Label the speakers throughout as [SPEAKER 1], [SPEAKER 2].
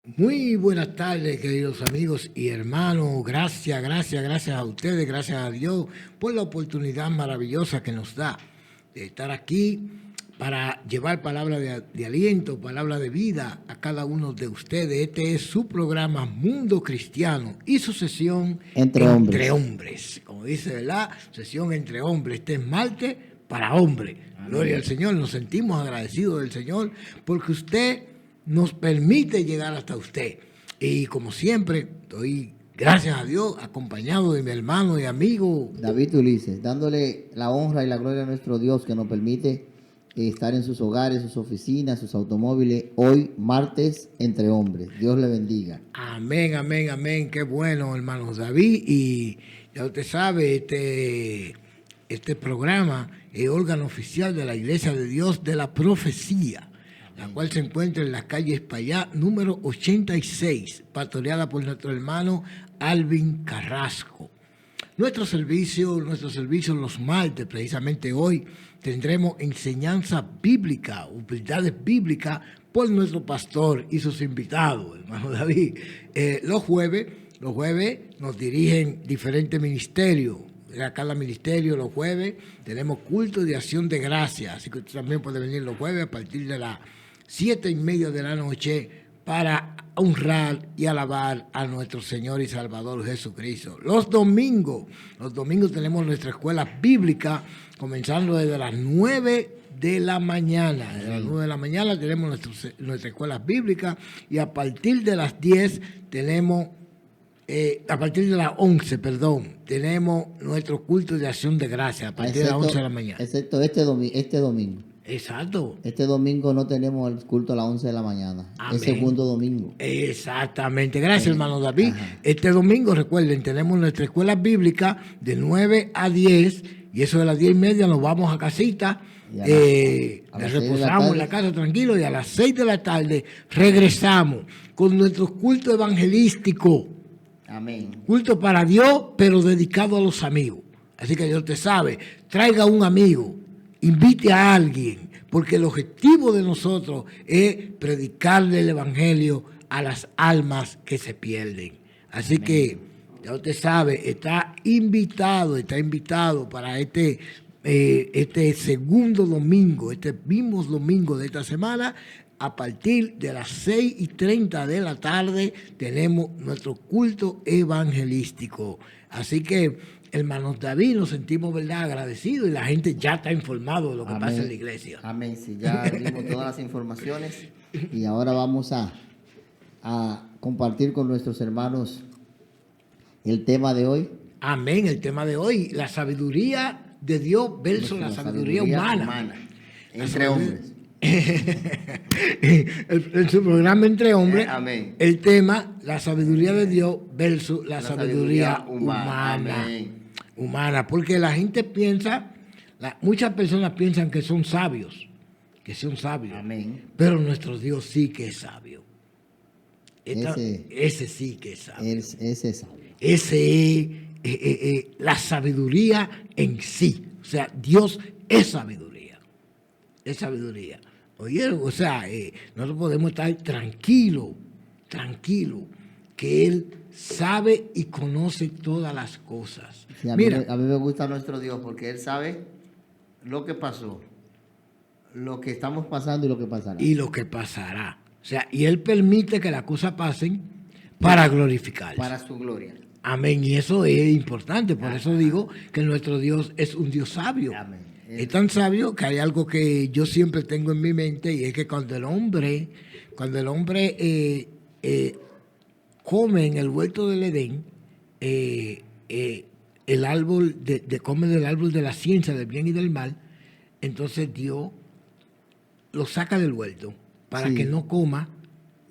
[SPEAKER 1] Muy buenas tardes, queridos amigos y hermanos. Gracias a ustedes, gracias a Dios por la oportunidad maravillosa que nos da de estar aquí para llevar palabra de aliento, palabra de vida a cada uno de ustedes. Este es su programa Mundo Cristiano y su sesión entre hombres. Como dice, ¿verdad? Sesión entre hombres. Este es martes para hombres. Gloria al Señor. Nos sentimos agradecidos del Señor porque usted nos permite llegar hasta usted. Y como siempre, doy gracias a Dios, acompañado de mi hermano y amigo
[SPEAKER 2] David Ulises, dándole la honra y la gloria a nuestro Dios que nos permite estar en sus hogares, sus oficinas, sus automóviles, hoy martes entre hombres. Dios le bendiga.
[SPEAKER 1] Amén, amén, amén. Qué bueno, hermano David. Y ya usted sabe, este programa es órgano oficial de la Iglesia de Dios de la Profecía, la cual se encuentra en la calle Espaillá, número 86, pastoreada por nuestro hermano Alvin Carrasco. Nuestro servicio los martes, precisamente hoy, tendremos enseñanza bíblica, humildades bíblicas, por nuestro pastor y sus invitados, hermano David. Los jueves nos dirigen diferentes ministerios. A cada ministerio los jueves tenemos culto de acción de gracias, así que usted también puede venir los jueves a partir de las 7:30 de la noche para honrar y alabar a nuestro Señor y Salvador Jesucristo. Los domingos tenemos nuestra escuela bíblica, comenzando desde las 9 de la mañana. Desde las 9 de la mañana tenemos nuestra escuela bíblica y a partir de las 10 tenemos... a partir de las 11, tenemos nuestro culto de acción de gracias, a partir de las 11 de la mañana.
[SPEAKER 2] Excepto este domingo.
[SPEAKER 1] Exacto.
[SPEAKER 2] Este domingo no tenemos el culto a las 11 de la mañana.
[SPEAKER 1] Amén.
[SPEAKER 2] Es segundo domingo.
[SPEAKER 1] Exactamente. Gracias, hermano David. Ajá. Este domingo, recuerden, tenemos nuestra escuela bíblica de 9 a 10 y eso de las 10:30 nos vamos a casita. Reposamos en la casa tranquilo y a las 6 de la tarde regresamos con nuestro culto evangelístico.
[SPEAKER 2] Amén.
[SPEAKER 1] Culto para Dios, pero dedicado a los amigos. Así que Dios te sabe, traiga un amigo, invite a alguien, porque el objetivo de nosotros es predicarle el evangelio a las almas que se pierden. Así Amén. Que ya usted sabe, está invitado para este segundo domingo, este mismo domingo de esta semana. A partir de las 6:30 de la tarde tenemos nuestro culto evangelístico. Así que, hermanos David, nos sentimos, ¿verdad?, agradecidos y la gente ya está informado de lo que
[SPEAKER 2] Amén.
[SPEAKER 1] pasa en la iglesia.
[SPEAKER 2] Amén, sí, ya dimos todas las informaciones y ahora vamos a compartir con nuestros hermanos el tema de hoy.
[SPEAKER 1] Amén, el tema de hoy, la sabiduría de Dios versus la sabiduría humana.
[SPEAKER 2] Entre hombres.
[SPEAKER 1] En su programa Entre Hombres,
[SPEAKER 2] amén.
[SPEAKER 1] El tema, la sabiduría de Dios versus la sabiduría humana. Porque la gente piensa, muchas personas piensan que son sabios,
[SPEAKER 2] Amén.
[SPEAKER 1] Pero nuestro Dios sí que es sabio. Ese sí que es sabio.
[SPEAKER 2] Ese es sabio.
[SPEAKER 1] Ese es la sabiduría en sí. O sea, Dios es sabiduría. Es sabiduría. ¿Oyeron? O sea, nosotros podemos estar tranquilos, que Él sabe y conoce todas las cosas.
[SPEAKER 2] Sí, a mí me gusta nuestro Dios porque Él sabe lo que pasó, lo que estamos pasando y lo que pasará.
[SPEAKER 1] O sea, y Él permite que las cosas pasen para glorificarse.
[SPEAKER 2] Para su gloria.
[SPEAKER 1] Amén. Y eso es importante. Por eso digo que nuestro Dios es un Dios sabio.
[SPEAKER 2] Amén.
[SPEAKER 1] Es tan sabio que hay algo que yo siempre tengo en mi mente y es que cuando el hombre come en el huerto del Edén, el árbol come del árbol de la ciencia del bien y del mal, entonces Dios lo saca del huerto para que no coma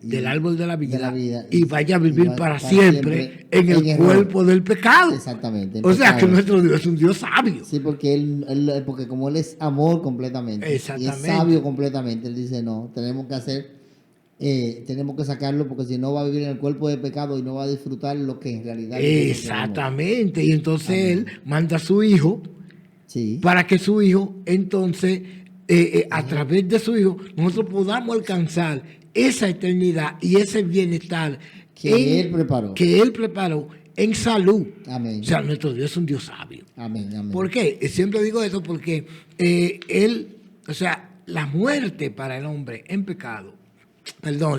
[SPEAKER 1] del árbol de la vida y vaya a vivir para siempre en el cuerpo del pecado.
[SPEAKER 2] Exactamente.
[SPEAKER 1] O sea que nuestro Dios es un Dios sabio.
[SPEAKER 2] Sí, porque como Él es amor completamente y es sabio completamente, Él dice, no, tenemos que sacarlo porque si no va a vivir en el cuerpo del pecado y no va a disfrutar lo que en realidad
[SPEAKER 1] Exactamente. Y entonces Él manda a su hijo para que su hijo entonces a través de su Hijo, nosotros podamos alcanzar esa eternidad y ese bienestar
[SPEAKER 2] que Él preparó.
[SPEAKER 1] Que Él preparó en salud.
[SPEAKER 2] Amén.
[SPEAKER 1] O sea, nuestro Dios es un Dios sabio.
[SPEAKER 2] Amén, amén.
[SPEAKER 1] ¿Por qué? Siempre digo esto porque la muerte para el hombre en pecado,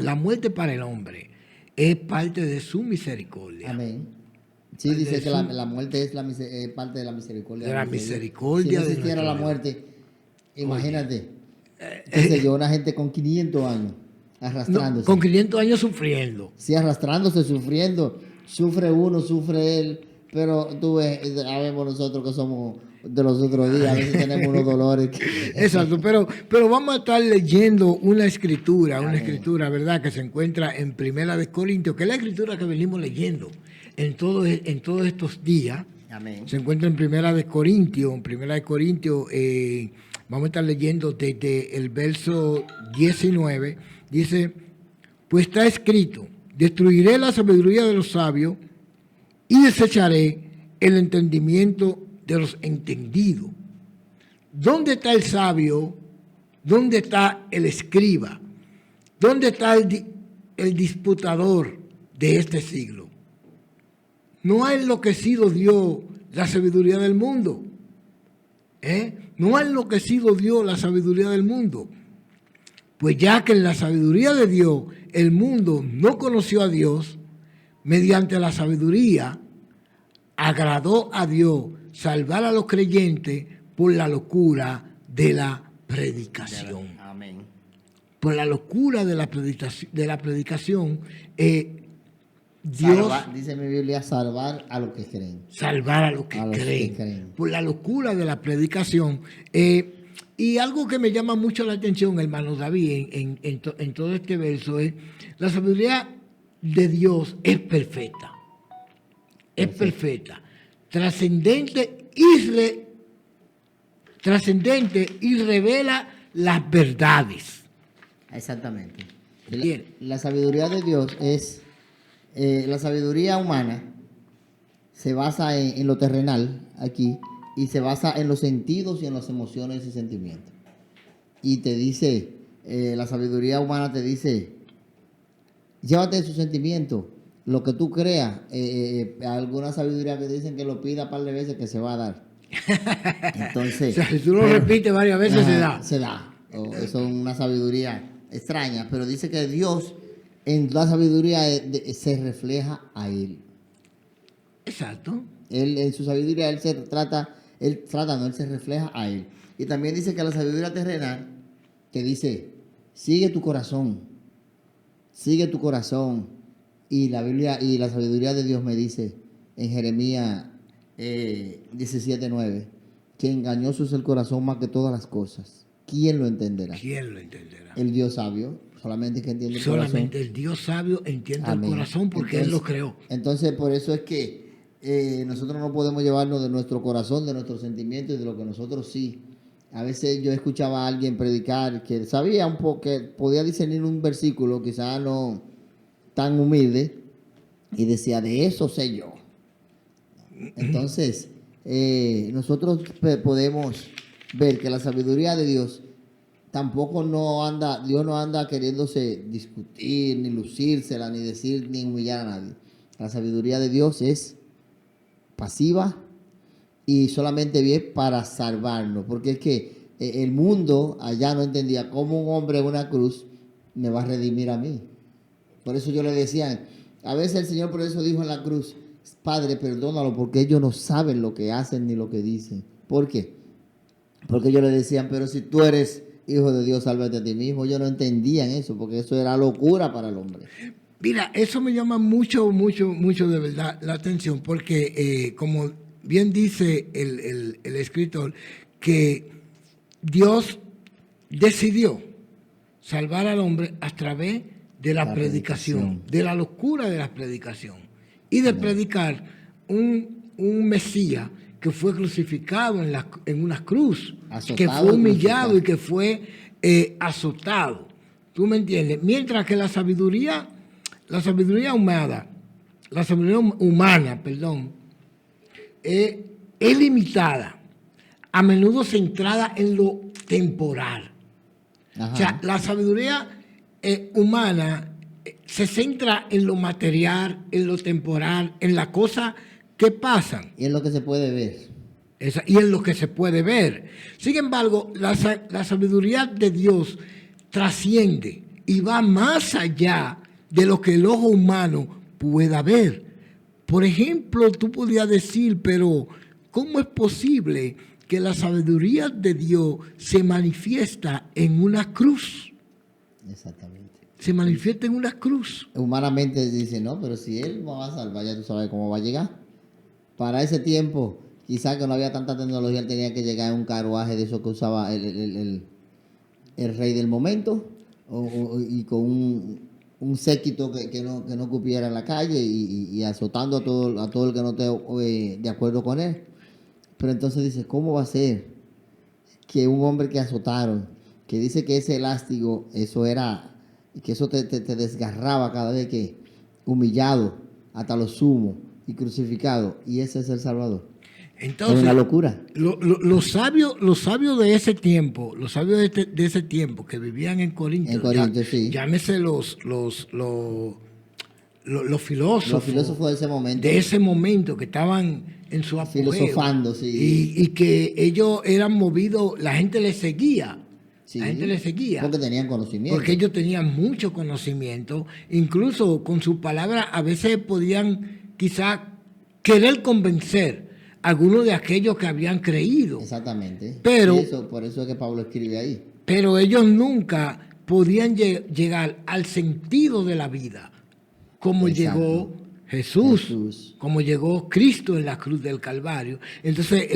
[SPEAKER 1] la muerte para el hombre es parte de su misericordia.
[SPEAKER 2] Amén. Sí, dice que la muerte es parte de la misericordia.
[SPEAKER 1] De la misericordia.
[SPEAKER 2] Si no existiera la muerte, imagínate, una gente con 500 años arrastrándose.
[SPEAKER 1] No, con 500 años sufriendo.
[SPEAKER 2] Sí, arrastrándose, sufriendo. Sufre uno, sufre él. Pero tú ves, sabemos nosotros que somos de los otros días, a veces tenemos unos dolores.
[SPEAKER 1] Exacto, pero vamos a estar leyendo una escritura, ¿verdad? Que se encuentra en Primera de Corintios, que es la escritura que venimos leyendo en todos estos días.
[SPEAKER 2] Amén.
[SPEAKER 1] Se encuentra en Primera de Corintios. Vamos a estar leyendo desde el verso 19. Dice, pues está escrito, destruiré la sabiduría de los sabios y desecharé el entendimiento de los entendidos. ¿Dónde está el sabio? ¿Dónde está el escriba? ¿Dónde está el disputador de este siglo? ¿No ha enloquecido Dios la sabiduría del mundo? ¿No ha enloquecido Dios la sabiduría del mundo? Pues ya que en la sabiduría de Dios el mundo no conoció a Dios, mediante la sabiduría agradó a Dios salvar a los creyentes por la locura de la predicación.
[SPEAKER 2] Amén.
[SPEAKER 1] Por la locura de la predicación, Dios...
[SPEAKER 2] dice mi Biblia, salvar a los que creen.
[SPEAKER 1] Salvar a los que creen. Por la locura de la predicación. Y algo que me llama mucho la atención, hermano David, en todo este verso es, la sabiduría de Dios es perfecta. Es perfecta. Trascendente y revela las verdades.
[SPEAKER 2] Exactamente.
[SPEAKER 1] Bien.
[SPEAKER 2] La sabiduría de Dios es, la sabiduría humana se basa en lo terrenal aquí y se basa en los sentidos y en las emociones y sentimientos. Y te dice, la sabiduría humana te dice, llévate sus sentimientos, lo que tú creas, alguna sabiduría que dicen que lo pida un par de veces que se va a dar. Entonces,
[SPEAKER 1] o sea, si tú lo repites varias veces, se da.
[SPEAKER 2] Se da. Eso es una sabiduría extraña, pero dice que Dios en la sabiduría se refleja a Él.
[SPEAKER 1] Exacto.
[SPEAKER 2] Él en su sabiduría, él se refleja a Él. Y también dice que la sabiduría terrenal, que dice, sigue tu corazón. Y la Biblia y la sabiduría de Dios me dice en Jeremías 17:9, que engañoso es el corazón más que todas las cosas. ¿Quién lo entenderá? El Dios sabio, solamente que entiende el corazón.
[SPEAKER 1] Solamente el Dios sabio entiende el corazón porque Él lo creó.
[SPEAKER 2] Entonces, por eso es que nosotros no podemos llevarnos de nuestro corazón, de nuestros sentimientos y de lo que nosotros sí. A veces yo escuchaba a alguien predicar que sabía un poco, que podía discernir un versículo, quizás no tan humilde, y decía, de eso sé yo. Entonces, nosotros podemos ver que la sabiduría de Dios tampoco Dios no anda queriéndose discutir, ni lucírsela, ni decir, ni humillar a nadie. La sabiduría de Dios es pasiva y solamente bien para salvarnos, porque es que el mundo allá no entendía cómo un hombre en una cruz me va a redimir a mí. Por eso yo le decía, a veces el Señor por eso dijo en la cruz, Padre, perdónalo porque ellos no saben lo que hacen ni lo que dicen. ¿Por qué? Porque ellos le decían, pero si tú eres hijo de Dios, sálvate a ti mismo. Ellos no entendían eso, porque eso era locura para el hombre.
[SPEAKER 1] Mira, eso me llama mucho de verdad la atención, porque como bien dice el escritor, que Dios decidió salvar al hombre a través de la predicación, de la locura de la predicación, y de predicar un Mesías que fue crucificado en una cruz, azotado, que fue humillado y que fue azotado. ¿Tú me entiendes? Mientras que la sabiduría humana, es limitada a menudo centrada en lo temporal.
[SPEAKER 2] Ajá.
[SPEAKER 1] O sea, la sabiduría humana se centra en lo material, en lo temporal, en las cosas que pasan.
[SPEAKER 2] Y es lo que se puede ver.
[SPEAKER 1] Y en lo que se puede ver. Sin embargo, la sabiduría de Dios trasciende y va más allá de lo que el ojo humano pueda ver. Por ejemplo, tú podrías decir, pero ¿cómo es posible que la sabiduría de Dios se manifiesta en una cruz?
[SPEAKER 2] Exactamente.
[SPEAKER 1] Se manifiesta en una cruz.
[SPEAKER 2] Humanamente dice, no, pero si Él me va a salvar, ya tú sabes cómo va a llegar. Para ese tiempo, quizás que no había tanta tecnología, él tenía que llegar en un carruaje de eso que usaba el rey del momento, y con un séquito que no cupiera en la calle y azotando a todo el que no esté de acuerdo con él. Pero entonces dice, ¿cómo va a ser que un hombre que azotaron, que dice que ese elástico, eso era, que eso te desgarraba cada vez que humillado hasta lo sumo y crucificado, y ese es el Salvador?
[SPEAKER 1] Entonces,
[SPEAKER 2] es una locura.
[SPEAKER 1] Los sabios de ese tiempo, los sabios de ese tiempo que vivían en Corinto,
[SPEAKER 2] sí.
[SPEAKER 1] Llámese los filósofos.
[SPEAKER 2] Los filósofos de ese momento.
[SPEAKER 1] De ese momento que estaban en su apogeo.
[SPEAKER 2] Filosofando, sí.
[SPEAKER 1] Y que ellos eran movidos, la gente les seguía.
[SPEAKER 2] Sí,
[SPEAKER 1] la gente les seguía.
[SPEAKER 2] Porque tenían conocimiento.
[SPEAKER 1] Porque ellos tenían mucho conocimiento. Incluso con sus palabras a veces podían quizás querer convencer a algunos de aquellos que habían creído.
[SPEAKER 2] Exactamente.
[SPEAKER 1] Pero,
[SPEAKER 2] por eso es que Pablo escribe ahí.
[SPEAKER 1] Pero ellos nunca podían llegar al sentido de la vida, como
[SPEAKER 2] Exacto.
[SPEAKER 1] llegó Jesús, como llegó Cristo en la cruz del Calvario. Entonces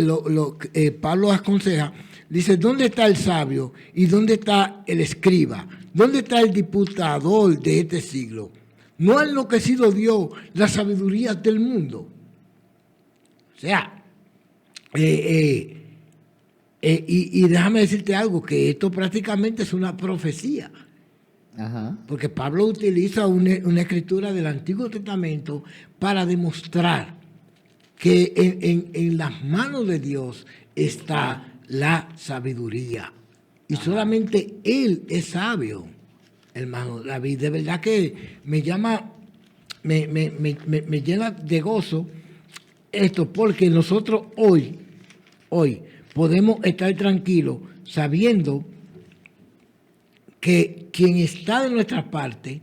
[SPEAKER 1] Pablo aconseja, dice, ¿dónde está el sabio y dónde está el escriba? ¿Dónde está el disputador de este siglo? ¿No ha enloquecido Dios la sabiduría del mundo? O sea, y déjame decirte algo, que esto prácticamente es una profecía.
[SPEAKER 2] Ajá.
[SPEAKER 1] Porque Pablo utiliza una escritura del Antiguo Testamento para demostrar que en las manos de Dios está la sabiduría. Y solamente Él es sabio, hermano David. De verdad que me llena de gozo esto, porque nosotros hoy podemos estar tranquilos sabiendo que quien está de nuestra parte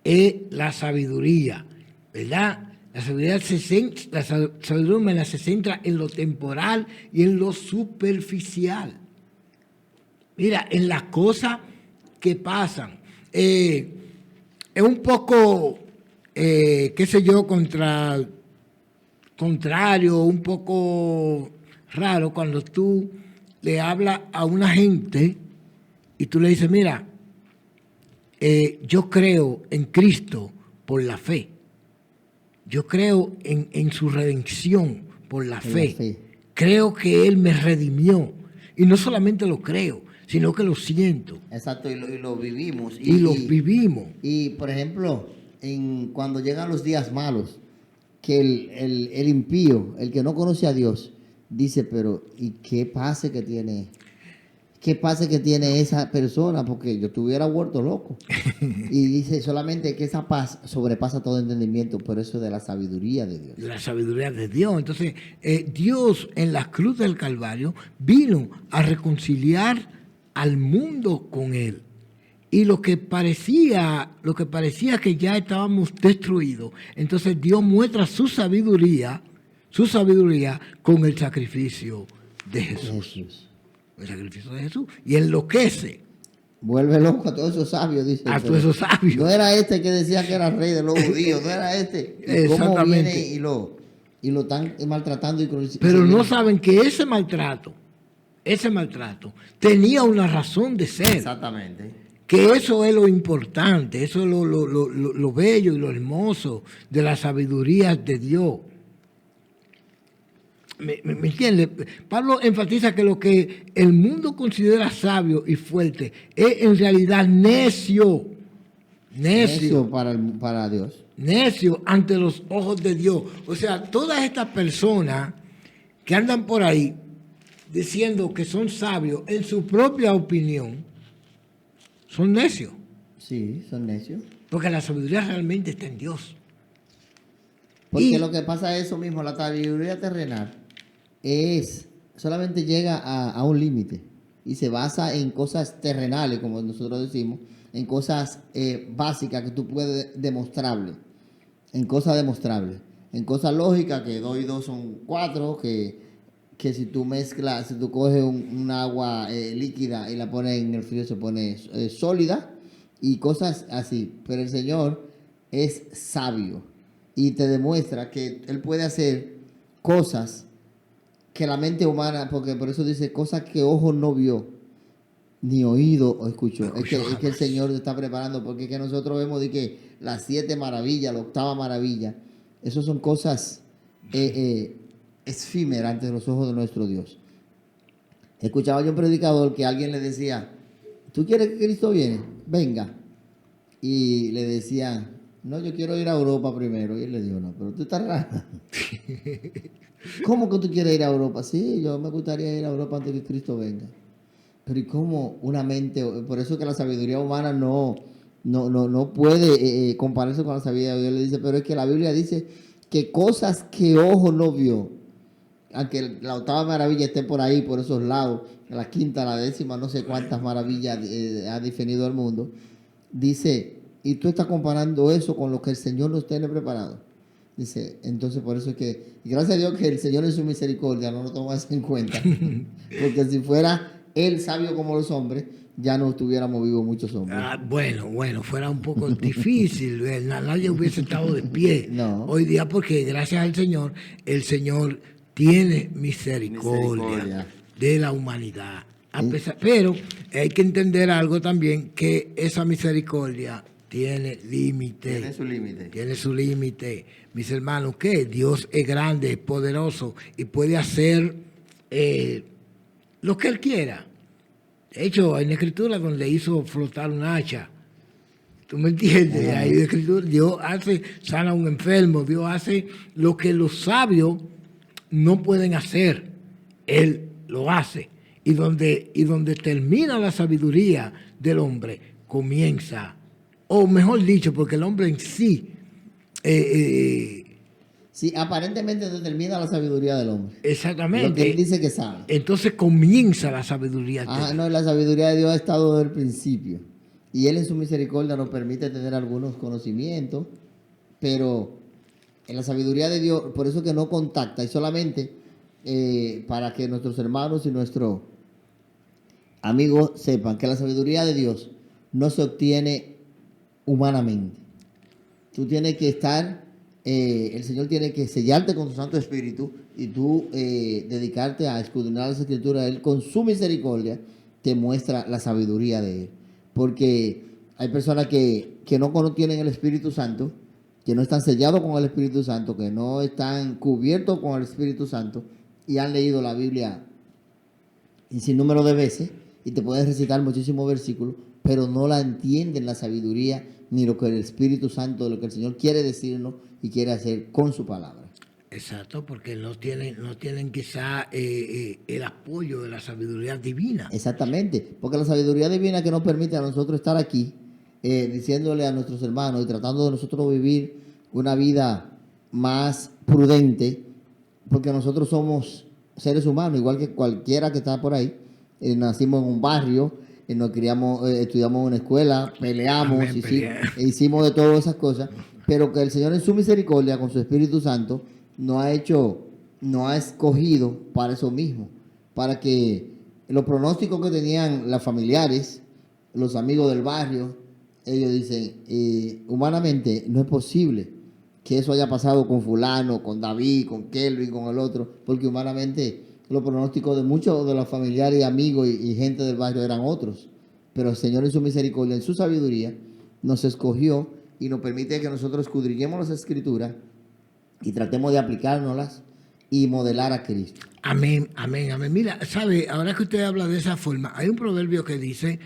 [SPEAKER 1] es la sabiduría, ¿verdad? La sabiduría humana se centra en lo temporal y en lo superficial. Mira, en las cosas que pasan. Es un poco, qué sé yo, contrario, un poco raro cuando tú le hablas a una gente y tú le dices, mira, yo creo en Cristo por la fe. Yo creo en su redención por la fe. Creo que Él me redimió. Y no solamente lo creo, sino que lo siento.
[SPEAKER 2] Exacto, y lo vivimos.
[SPEAKER 1] Y lo vivimos.
[SPEAKER 2] Y, por ejemplo, cuando llegan los días malos, que el impío, el que no conoce a Dios, dice, pero ¿y qué pase que tiene? ¿Qué pase que tiene esa persona? Porque yo estuviera vuelto loco. Y dice solamente que esa paz sobrepasa todo entendimiento, pero eso es de la sabiduría de Dios.
[SPEAKER 1] La sabiduría de Dios. Entonces, Dios en la cruz del Calvario vino a reconciliar al mundo con Él. Y lo que parecía que ya estábamos destruidos, entonces Dios muestra su sabiduría con el sacrificio de Jesús. El sacrificio de Jesús. Y enloquece.
[SPEAKER 2] Vuelve loco a todos esos sabios, dice.
[SPEAKER 1] A todos esos sabios.
[SPEAKER 2] No era este que decía que era rey de los judíos, no era este. ¿Y cómo viene y lo están maltratando?
[SPEAKER 1] Pero no saben que ese maltrato tenía una razón de ser.
[SPEAKER 2] Exactamente.
[SPEAKER 1] Que eso es lo importante, eso es lo bello y lo hermoso de la sabiduría de Dios. ¿Me entiendes? Pablo enfatiza que lo que el mundo considera sabio y fuerte es en realidad necio. Necio
[SPEAKER 2] para Dios.
[SPEAKER 1] Necio ante los ojos de Dios. O sea, todas estas personas que andan por ahí diciendo que son sabios en su propia opinión, son necios.
[SPEAKER 2] Sí, son necios.
[SPEAKER 1] Porque la sabiduría realmente está en Dios.
[SPEAKER 2] Porque lo que pasa es eso mismo, la sabiduría terrenal solamente llega a un límite y se basa en cosas terrenales, como nosotros decimos, en cosas básicas que tú puedes demostrable, en cosas demostrables, en cosas lógicas que 2 y 2 son 4, que si tú mezclas, si tú coges un agua líquida y la pones en el frío se pone sólida y cosas así. Pero el Señor es sabio y te demuestra que Él puede hacer cosas que la mente humana, porque por eso dice cosas que ojo no vio, ni oído o escuchó. Es que el Señor te está preparando, porque es que nosotros vemos de que las 7 maravillas, la 8ª maravilla, eso son cosas efímeras ante los ojos de nuestro Dios. Escuchaba yo un predicador que alguien le decía, ¿tú quieres que Cristo viene? Venga. Y le decía, no, yo quiero ir a Europa primero. Y él le dijo, no, pero tú estás raro. ¿Cómo que tú quieres ir a Europa? Sí, yo me gustaría ir a Europa antes que Cristo venga. Pero ¿y cómo una mente? Por eso que la sabiduría humana no puede compararse con la sabiduría de Dios. Le dice, pero es que la Biblia dice que cosas que ojo no vio, aunque la 8ª maravilla esté por ahí, por esos lados, la 5ª, la 10ª, no sé cuántas maravillas ha definido el mundo, dice, y tú estás comparando eso con lo que el Señor nos tiene preparado. Dice, entonces por eso es que, gracias a Dios que el Señor en su misericordia no lo toma eso en cuenta, porque si fuera Él sabio como los hombres, ya no estuviéramos vivos muchos hombres.
[SPEAKER 1] Bueno, fuera un poco difícil, nadie hubiese estado de pie hoy día, porque gracias al Señor, el Señor tiene misericordia de la humanidad. Pero hay que entender algo también, que esa misericordia tiene límite.
[SPEAKER 2] Tiene su límite.
[SPEAKER 1] Tiene su límite. Mis hermanos, que Dios es grande, es poderoso y puede hacer lo que Él quiera. De hecho, hay una escritura donde hizo flotar un hacha. ¿Tú me entiendes? Hay una escritura, Dios sana a un enfermo, Dios hace lo que los sabios no pueden hacer. Él lo hace. Y donde termina la sabiduría del hombre, comienza, o mejor dicho, porque el hombre en sí...
[SPEAKER 2] sí, aparentemente determina la sabiduría del hombre.
[SPEAKER 1] Exactamente.
[SPEAKER 2] Lo que él dice que sabe.
[SPEAKER 1] Entonces comienza la sabiduría.
[SPEAKER 2] No, la sabiduría de Dios ha estado desde el principio. Y Él en su misericordia nos permite tener algunos conocimientos, pero en la sabiduría de Dios, por eso que no contacta, y solamente para que nuestros hermanos y nuestros amigos sepan que la sabiduría de Dios no se obtiene humanamente. Tú tienes que estar, el Señor tiene que sellarte con su Santo Espíritu y tú dedicarte a escudriñar las Escrituras. Él con su misericordia te muestra la sabiduría de Él. Porque hay personas que no tienen el Espíritu Santo, que no están sellados con el Espíritu Santo, que no están cubiertos con el Espíritu Santo y han leído la Biblia en sin número de veces y te pueden recitar muchísimos versículos, pero no la entienden la sabiduría ni lo que el Espíritu Santo, lo que el Señor quiere decirnos y quiere hacer con su palabra.
[SPEAKER 1] Exacto, porque no tienen quizá el apoyo de la sabiduría divina.
[SPEAKER 2] Exactamente, porque la sabiduría divina que nos permite a nosotros estar aquí, diciéndole a nuestros hermanos y tratando de nosotros vivir una vida más prudente, porque nosotros somos seres humanos, igual que cualquiera que está por ahí. Nacimos en un barrio, nos criamos, estudiamos en una escuela, peleamos, hicimos de todas esas cosas, pero que el Señor en su misericordia, con su Espíritu Santo, nos ha escogido para eso mismo, para que los pronósticos que tenían los familiares, los amigos del barrio, ellos dicen, humanamente no es posible que eso haya pasado con fulano, con David, con Kelvin, con el otro, porque humanamente los pronósticos de muchos de los familiares, amigos y gente del barrio eran otros. Pero el Señor en su misericordia, en su sabiduría, nos escogió y nos permite que nosotros escudriñemos las Escrituras y tratemos de aplicárnoslas y modelar a Cristo.
[SPEAKER 1] Amén, amén, amén. Mira, sabe, ahora que usted habla de esa forma, hay un proverbio que dice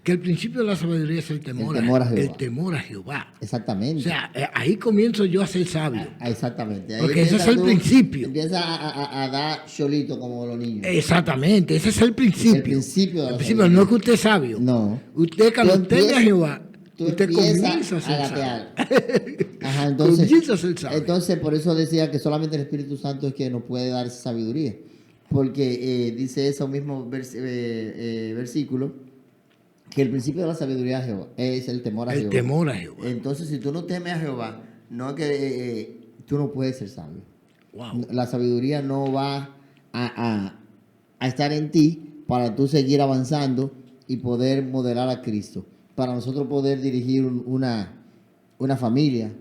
[SPEAKER 1] que el principio de la sabiduría es el temor a Jehová. El temor a Jehová.
[SPEAKER 2] Exactamente.
[SPEAKER 1] O sea, ahí comienzo yo a ser sabio.
[SPEAKER 2] Exactamente. Ahí
[SPEAKER 1] porque ese es el principio.
[SPEAKER 2] Empieza a dar cholito como los niños.
[SPEAKER 1] Exactamente, ese es el principio.
[SPEAKER 2] El principio de la
[SPEAKER 1] sabiduría. No es que usted es sabio.
[SPEAKER 2] No.
[SPEAKER 1] Usted cuando teme a Jehová, usted
[SPEAKER 2] comienza
[SPEAKER 1] a ser
[SPEAKER 2] gatear. Ajá, entonces,
[SPEAKER 1] comienza a ser sabio.
[SPEAKER 2] Entonces, por eso decía que solamente el Espíritu Santo es que nos puede dar sabiduría. Porque dice eso mismo versículo, que el principio de la sabiduría de Jehová es el temor a Jehová.
[SPEAKER 1] El temor a Jehová.
[SPEAKER 2] Entonces, si tú no temes a Jehová, no es que tú no puedes ser sabio.
[SPEAKER 1] Wow.
[SPEAKER 2] La sabiduría no va a estar en ti para tú seguir avanzando y poder modelar a Cristo. Para nosotros poder dirigir una familia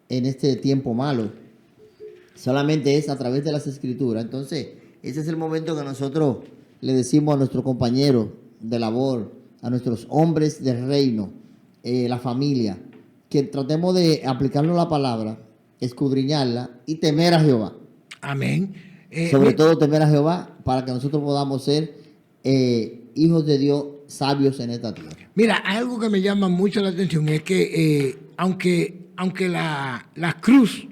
[SPEAKER 2] en este tiempo malo. Solamente es a través de las Escrituras. Entonces, ese es el momento que nosotros le decimos a nuestros compañeros de labor, a nuestros hombres del reino, la familia, que tratemos de aplicarnos la palabra, escudriñarla y temer a Jehová.
[SPEAKER 1] Amén.
[SPEAKER 2] Sobre todo temer a Jehová para que nosotros podamos ser hijos de Dios sabios en esta tierra.
[SPEAKER 1] Mira, algo que me llama mucho la atención es que aunque la cruz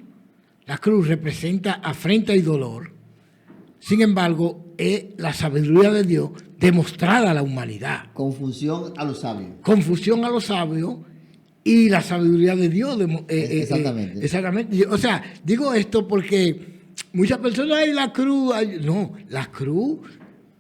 [SPEAKER 1] representa afrenta y dolor, sin embargo, es la sabiduría de Dios demostrada a la humanidad.
[SPEAKER 2] Confusión a los sabios.
[SPEAKER 1] Confusión a los sabios y la sabiduría de Dios.
[SPEAKER 2] Exactamente.
[SPEAKER 1] Exactamente. O sea, digo esto porque muchas personas, ay, la cruz. Ay, no, la cruz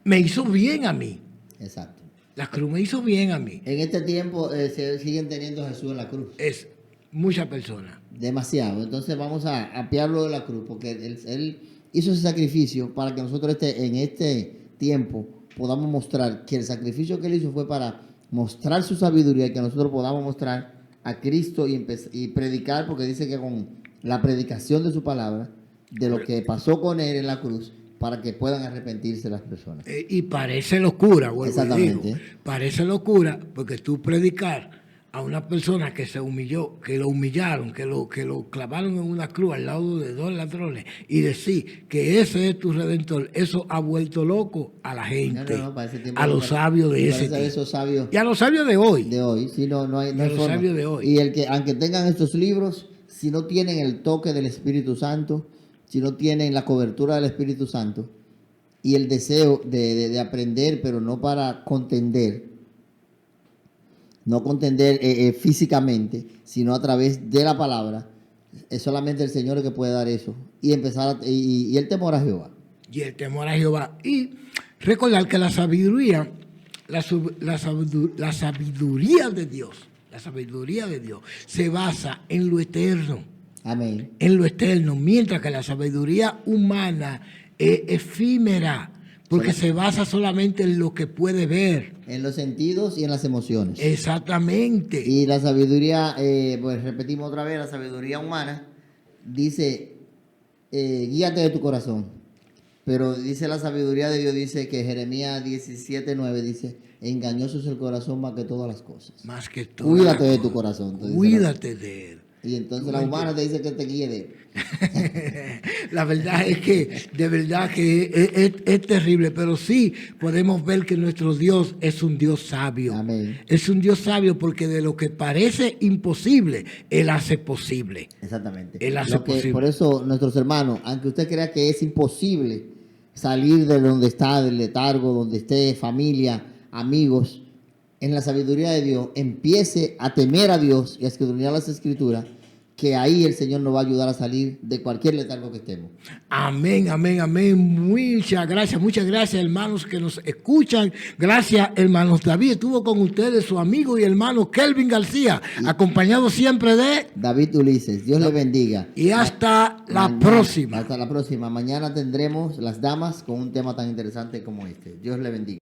[SPEAKER 1] me hizo bien a mí.
[SPEAKER 2] Exacto.
[SPEAKER 1] La cruz me hizo bien a mí.
[SPEAKER 2] En este tiempo se siguen teniendo a Jesús en la cruz.
[SPEAKER 1] Es muchas personas.
[SPEAKER 2] Demasiado. Entonces vamos a apiarlo de la cruz porque él hizo ese sacrificio para que nosotros en este tiempo podamos mostrar que el sacrificio que él hizo fue para mostrar su sabiduría y que nosotros podamos mostrar a Cristo y predicar, porque dice que con la predicación de su palabra, de lo que pasó con él en la cruz, para que puedan arrepentirse las personas.
[SPEAKER 1] Y parece locura,
[SPEAKER 2] exactamente.
[SPEAKER 1] Digo, parece locura porque tú predicar a una persona que se humilló, que lo humillaron, que lo clavaron en una cruz al lado de dos ladrones y decir que ese es tu redentor, eso ha vuelto loco a la gente, a los sabios de ese tiempo. Y a los sabios de hoy.
[SPEAKER 2] De hoy, sí, no hay
[SPEAKER 1] los
[SPEAKER 2] forma.
[SPEAKER 1] Sabios de hoy.
[SPEAKER 2] Y aunque tengan estos libros, si no tienen el toque del Espíritu Santo, si no tienen la cobertura del Espíritu Santo y el deseo de aprender, pero no para contender, no contender físicamente, sino a través de la palabra, es solamente el Señor el que puede dar eso. Y empezar y el temor a Jehová.
[SPEAKER 1] Y el temor a Jehová. Y recordar que la sabiduría de Dios se basa en lo eterno.
[SPEAKER 2] Amén.
[SPEAKER 1] En lo eterno, mientras que la sabiduría humana es efímera, porque se basa solamente en lo que puede ver.
[SPEAKER 2] En los sentidos y en las emociones.
[SPEAKER 1] Exactamente.
[SPEAKER 2] Y la sabiduría, pues repetimos otra vez, la sabiduría humana dice, guíate de tu corazón. Pero dice la sabiduría de Dios, dice que Jeremías 17:9 dice, engañoso es el corazón más que todas las cosas.
[SPEAKER 1] Más que todo.
[SPEAKER 2] Cuídate de tu corazón.
[SPEAKER 1] Cuídate de él.
[SPEAKER 2] Y entonces la humana te dice que te guíe de él.
[SPEAKER 1] La verdad es que, de verdad que es terrible, pero sí podemos ver que nuestro Dios es un Dios sabio.
[SPEAKER 2] Amén.
[SPEAKER 1] Es un Dios sabio porque de lo que parece imposible, Él hace posible.
[SPEAKER 2] Exactamente.
[SPEAKER 1] Él hace posible.
[SPEAKER 2] Por eso, nuestros hermanos, aunque usted crea que es imposible salir de donde está, del letargo, donde esté, familia, amigos, en la sabiduría de Dios, empiece a temer a Dios y a escudriñar las Escrituras, que ahí el Señor nos va a ayudar a salir de cualquier letargo que estemos.
[SPEAKER 1] Amén, amén, amén. Muchas gracias, hermanos que nos escuchan. Gracias, hermanos. David estuvo con ustedes, su amigo y hermano Kelvin García, acompañado siempre de
[SPEAKER 2] David Ulises. Dios le bendiga.
[SPEAKER 1] Y hasta la próxima.
[SPEAKER 2] Hasta la próxima. Mañana tendremos las damas con un tema tan interesante como este. Dios le bendiga.